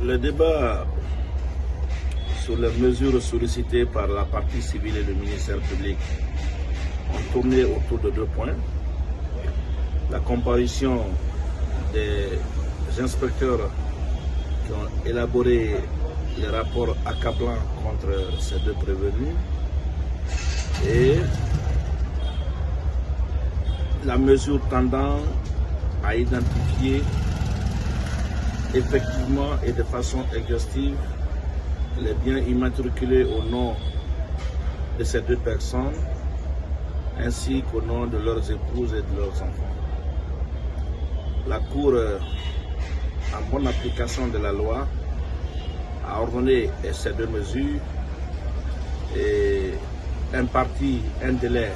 Le débat sur les mesures sollicitées par la partie civile et le ministère public ont tourné autour de 2 points. La comparution des inspecteurs qui ont élaboré les rapports accablants contre ces 2 prévenus et la mesure tendant à identifier effectivement et de façon exhaustive les biens immatriculés au nom de ces 2 personnes ainsi qu'au nom de leurs épouses et de leurs enfants. La Cour, en bonne application de la loi, a ordonné ces 2 mesures et imparti un délai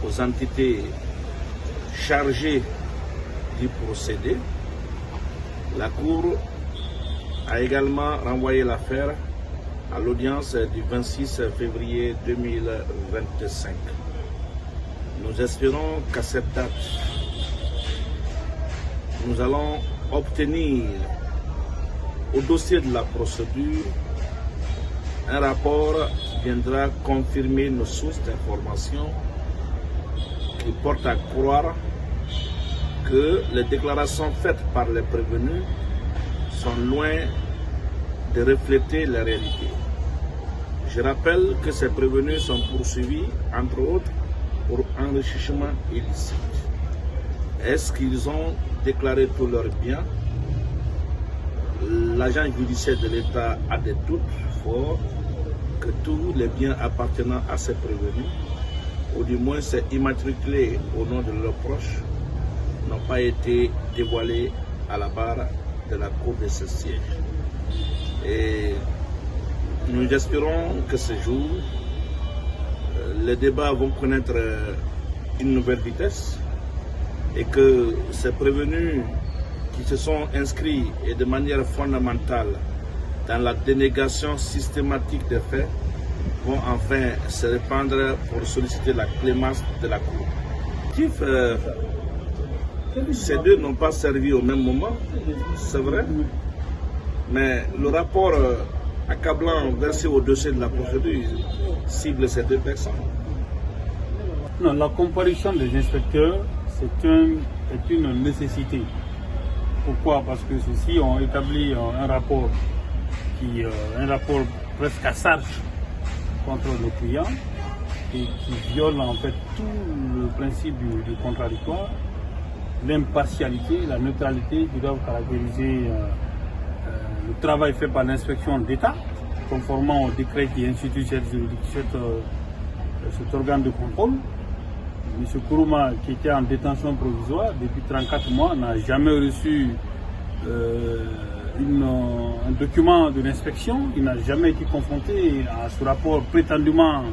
aux entités chargées du procédé. La Cour a également renvoyé l'affaire à l'audience du 26 février 2025. Nous espérons qu'à cette date, nous allons obtenir au dossier de la procédure un rapport qui viendra confirmer nos sources d'information qui portent à croire que les déclarations faites par les prévenus sont loin de refléter la réalité. Je rappelle que ces prévenus sont poursuivis, entre autres, pour enrichissement illicite. Est-ce qu'ils ont déclaré tous leurs biens? L'agent judiciaire de l'État a des doutes forts que tous les biens appartenant à ces prévenus, ou du moins c'est immatriculé au nom de leurs proches, n'ont pas été dévoilés à la barre de la cour de ce siège. Et nous espérons que ce jour, les débats vont connaître une nouvelle vitesse et que ces prévenus qui se sont inscrits et de manière fondamentale dans la dénégation systématique des faits vont enfin se répandre pour solliciter la clémence de la Cour. Ces 2 n'ont pas servi au même moment, c'est vrai, mais le rapport accablant versé au dossier de la procédure cible ces 2 personnes. Non, la comparution des inspecteurs, c'est une nécessité. Pourquoi? Parce que ceux-ci ont établi un rapport presque à charge contre le client et qui viole en fait tout le principe du contradictoire, l'impartialité, la neutralité qui doivent caractériser le travail fait par l'inspection d'État, conformément au décret qui institue cet organe de contrôle. M. Kourouma, qui était en détention provisoire depuis 34 mois, n'a jamais reçu un document de l'inspection. Il n'a jamais été confronté à ce rapport prétendument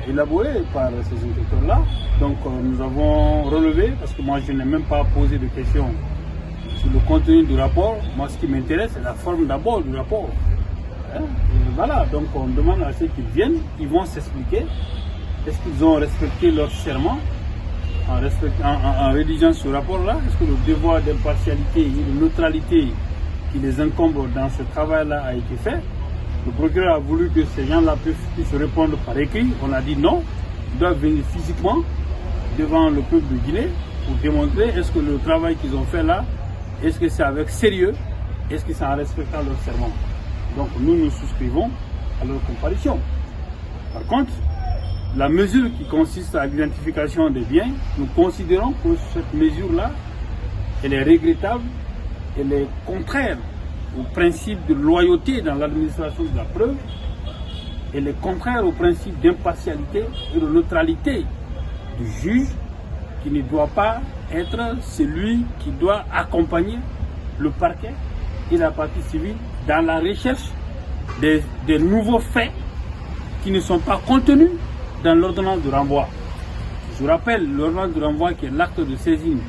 élaboré par ces inspecteurs-là. Donc nous avons relevé, parce que moi je n'ai même pas posé de questions sur le contenu du rapport. Moi ce qui m'intéresse c'est la forme d'abord du rapport. Et voilà, donc on demande à ceux qui viennent, ils vont s'expliquer. Est-ce qu'ils ont respecté leur serment en rédigeant ce rapport-là? Est-ce que le devoir d'impartialité et de neutralité qui les incombe dans ce travail-là a été fait? Le procureur a voulu que ces gens-là puissent répondre par écrit. On a dit non, ils doivent venir physiquement devant le peuple de Guinée pour démontrer est-ce que le travail qu'ils ont fait là, est-ce que c'est avec sérieux, est-ce que c'est en respectant leur serment. Donc nous souscrivons à leur comparution. Par contre, la mesure qui consiste à l'identification des biens, nous considérons que cette mesure-là, elle est regrettable, elle est contraire au principe de loyauté dans l'administration de la preuve, elle est contraire au principe d'impartialité et de neutralité du juge qui ne doit pas être celui qui doit accompagner le parquet et la partie civile dans la recherche des nouveaux faits qui ne sont pas contenus dans l'ordonnance de renvoi. Je vous rappelle, l'ordonnance de renvoi qui est l'acte de saisine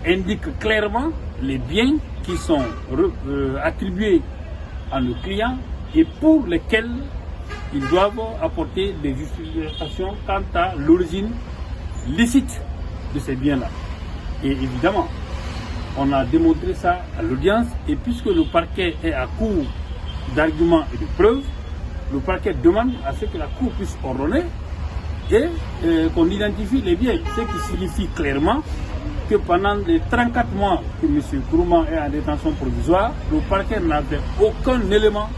indique clairement les biens qui sont attribués à nos clients et pour lesquels ils doivent apporter des justifications quant à l'origine licite de ces biens-là. Et évidemment, On a démontré ça à l'audience et puisque le parquet est à court d'arguments et de preuves, le parquet demande à ce que la Cour puisse ordonner et qu'on identifie les biens, ce qui signifie clairement que pendant les 34 mois que M. Kourouma est en détention provisoire, le parquet n'avait aucun élément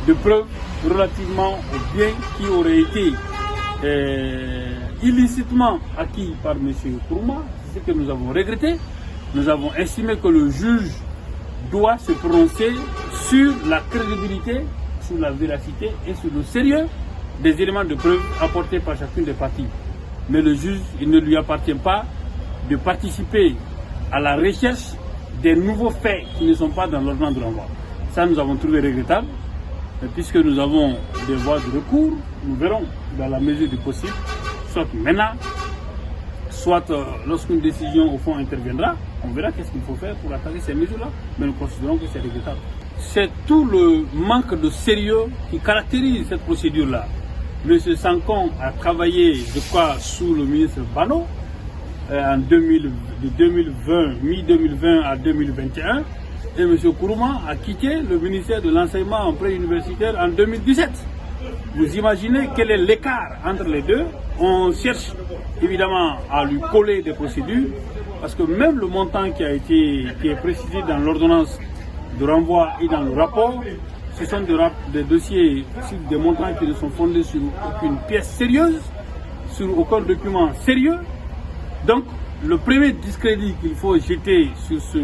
de preuve relativement aux biens qui auraient été illicitement acquis par M. Kourouma. C'est ce que nous avons regretté. Nous avons estimé que le juge doit se prononcer sur la crédibilité, sur la véracité et sur le sérieux des éléments de preuve apportés par chacune des parties. Mais le juge, il ne lui appartient pas de participer à la recherche des nouveaux faits qui ne sont pas dans l'ordonnance de renvoi. Ça, nous avons trouvé regrettable. Et puisque nous avons des voies de recours, nous verrons dans la mesure du possible, soit maintenant, soit lorsqu'une décision au fond interviendra, on verra qu'est-ce qu'il faut faire pour attaquer ces mesures-là, mais nous considérons que c'est regrettable. C'est tout le manque de sérieux qui caractérise cette procédure-là. M. Sankon a travaillé, je crois, sous le ministre Bano, de 2020, mi-2020 à 2021, et M. Kourouma a quitté le ministère de l'enseignement préuniversitaire en 2017. Vous imaginez quel est l'écart entre les deux. On cherche évidemment à lui coller des procédures, parce que même le montant qui est précisé dans l'ordonnance de renvoi et dans le rapport, ce sont des dossiers sur des montants qui ne sont fondés sur aucune pièce sérieuse, sur aucun document sérieux. Donc le premier discrédit qu'il faut jeter sur ce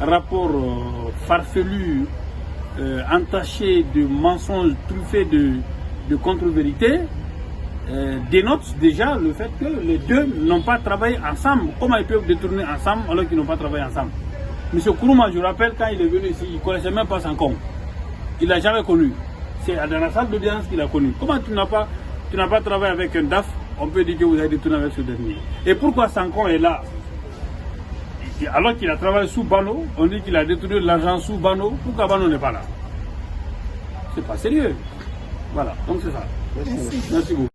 rapport farfelu, entaché de mensonges, truffé de contre-vérité, dénote déjà le fait que les deux n'ont pas travaillé ensemble. Comment ils peuvent détourner ensemble alors qu'ils n'ont pas travaillé ensemble? M. Kourouma, je rappelle, quand il est venu ici, il ne connaissait même pas Sankon. Il ne l'a jamais connu. C'est dans la salle d'audience qu'il a connu. Comment tu n'as pas travaillé avec un DAF? On peut dire que vous avez détourné avec ce dernier. Et pourquoi Sankon est là? Alors qu'il a travaillé sous Bano, on dit qu'il a détourné de l'argent sous Bano. Pourquoi Bano n'est pas là? C'est pas sérieux. Voilà, donc c'est ça. Merci. Merci beaucoup.